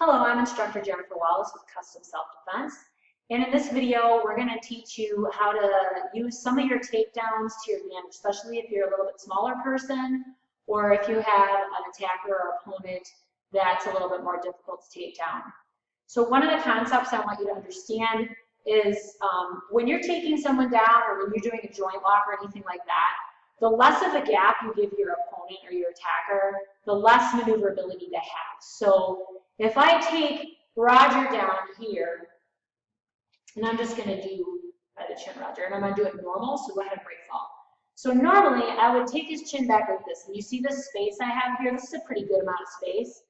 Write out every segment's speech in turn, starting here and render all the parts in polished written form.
Hello, I'm Instructor Jennifer Wallace with Custom Self-Defense, and in this video we're going to teach you how to use some of your takedowns to your advantage, especially if you're a little bit smaller person or if you have an attacker or opponent that's a little bit more difficult to take down. So one of the concepts I want you to understand is when you're taking someone down or when you're doing a joint lock or anything like that, the less of a gap you give your opponent or your attacker, the less maneuverability they have. So if I take Roger down here, and I'm just going to do by the chin, Roger, and I'm going to do it normal, so go ahead and break fall. So normally I would take his chin back like this, and you see this space I have here? This is a pretty good amount of space,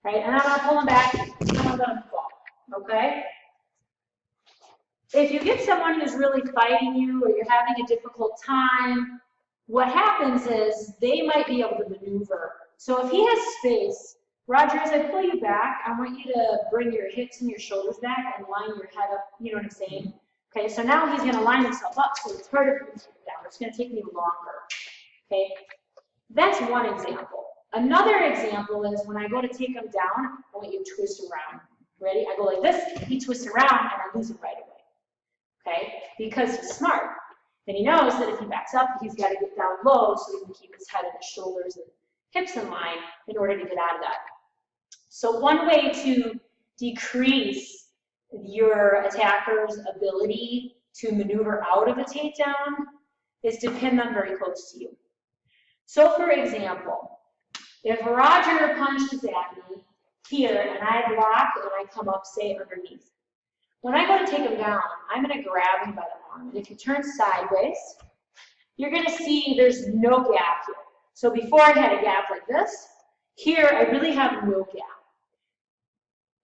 right? And I'm going to pull him back, and I'm going to fall, okay? If you get someone who's really fighting you or you're having a difficult time, what happens is they might be able to maneuver. So if he has space, Roger, as I pull you back, I want you to bring your hips and your shoulders back and line your head up, you know what I'm saying? Okay, so now he's going to line himself up, so it's harder for him to get down. It's going to take me longer. Okay, that's one example. Another example is when I go to take him down, I want you to twist around. Ready? I go like this, he twists around, and I lose him right away. Okay, because he's smart. And he knows that if he backs up, he's got to get down low so he can keep his head and his shoulders and hips in line in order to get out of that. So one way to decrease your attacker's ability to maneuver out of a takedown is to pin them very close to you. So for example, if Roger punches at me here and I block and I come up, say, underneath, when I go to take him down, I'm going to grab him by the arm. And if you turn sideways, you're going to see there's no gap here. So before I had a gap like this, here I really have no gap.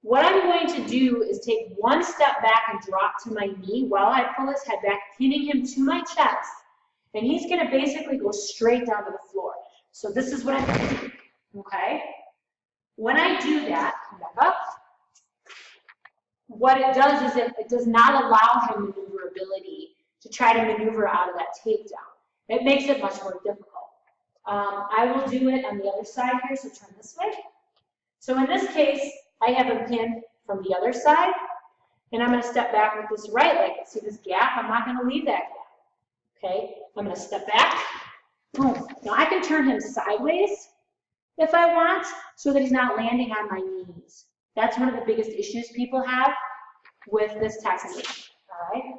What I'm going to do is take one step back and drop to my knee while I pull his head back, pinning him to my chest. And he's going to basically go straight down to the floor. So this is what I'm going to do, okay? When I do that, come back up. What it does is it does not allow him maneuverability to try to maneuver out of that takedown. It makes it much more difficult. I will do it on the other side here, so turn this way. So in this case, I have him pinned from the other side, and I'm going to step back with this right leg. See this gap? I'm not going to leave that gap. Okay? I'm going to step back. Boom. Now I can turn him sideways if I want, so that he's not landing on my knees. That's one of the biggest issues people have with this technique. All right?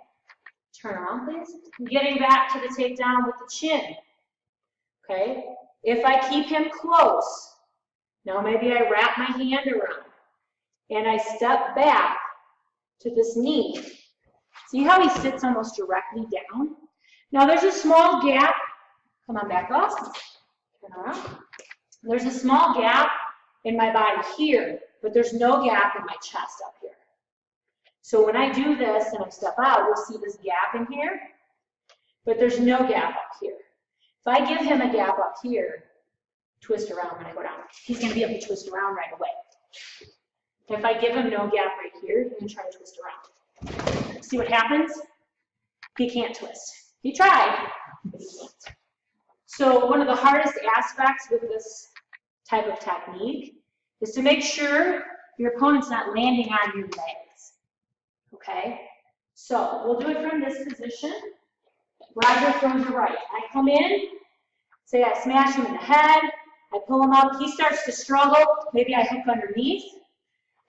Turn around, please. I'm getting back to the takedown with the chin. Okay? If I keep him close, now maybe I wrap my hand around and I step back to this knee. See how he sits almost directly down? Now there's a small gap. Come on back up. Turn around. There's a small gap in my body here, but there's no gap in my chest up here. So when I do this and I step out, you'll see this gap in here, but there's no gap up here. If I give him a gap up here, twist around when I go down, he's going to be able to twist around right away. If I give him no gap right here, he's going to try to twist around. See what happens? He can't twist. He tried, but he can't. So one of the hardest aspects with this type of technique is to make sure your opponent's not landing on your legs. Okay? So we'll do it from this position. Roger throws a right. I come in, say I smash him in the head, I pull him up, he starts to struggle, maybe I hook underneath.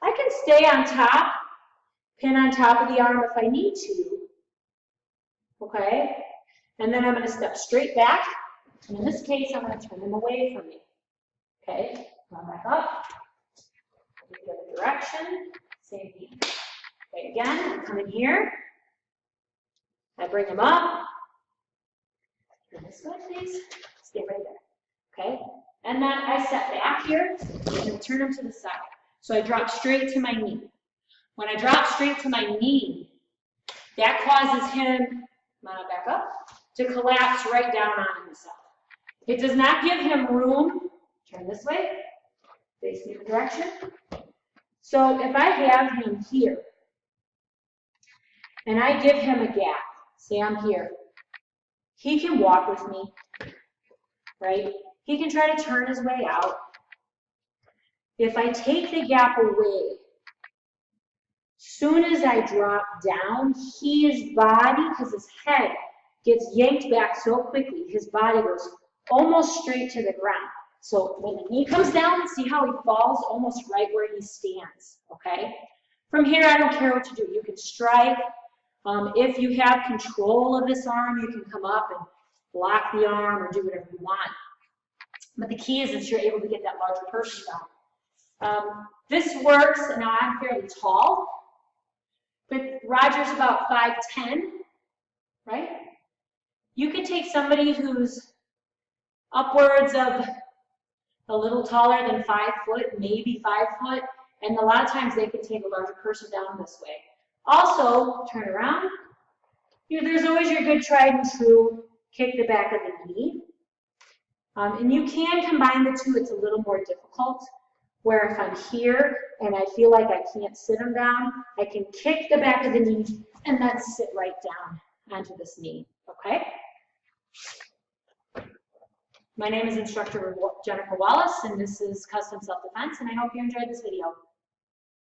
I can stay on top, pin on top of the arm if I need to. Okay? And then I'm going to step straight back, and in this case I'm going to turn him away from me. Okay? Come back up, the other direction, same thing. Okay, again, I come in here, I bring him up, and this way, please, stay right there, okay? And then I step back here, and turn him to the side. So I drop straight to my knee. When I drop straight to my knee, that causes him, come on back up, to collapse right down on himself. It does not give him room, turn this way, face the other direction. So if I have him here, and I give him a gap, say I'm here, he can walk with me, right? He can try to turn his way out. If I take the gap away, Soon as I drop down, his body, because his head gets yanked back so quickly, his body goes almost straight to the ground. So when the knee comes down, see how he falls almost right where he stands, okay? From here, I don't care what you do. You can strike. If you have control of this arm, you can come up and block the arm or do whatever you want. But the key is that you're able to get that larger person down. This works, and now I'm fairly tall, but Roger's about 5'10", right? You could take somebody who's upwards of a little taller than 5 foot, maybe 5 foot, and a lot of times they can take a larger person down this way. Also, turn around. There's always your good tried and true kick the back of the knee. And you can combine the two. It's a little more difficult, where if I'm here and I feel like I can't sit him down, I can kick the back of the knee and then sit right down onto this knee, okay? My name is Instructor Jennifer Wallace, and this is Custom Self-Defense, and I hope you enjoyed this video.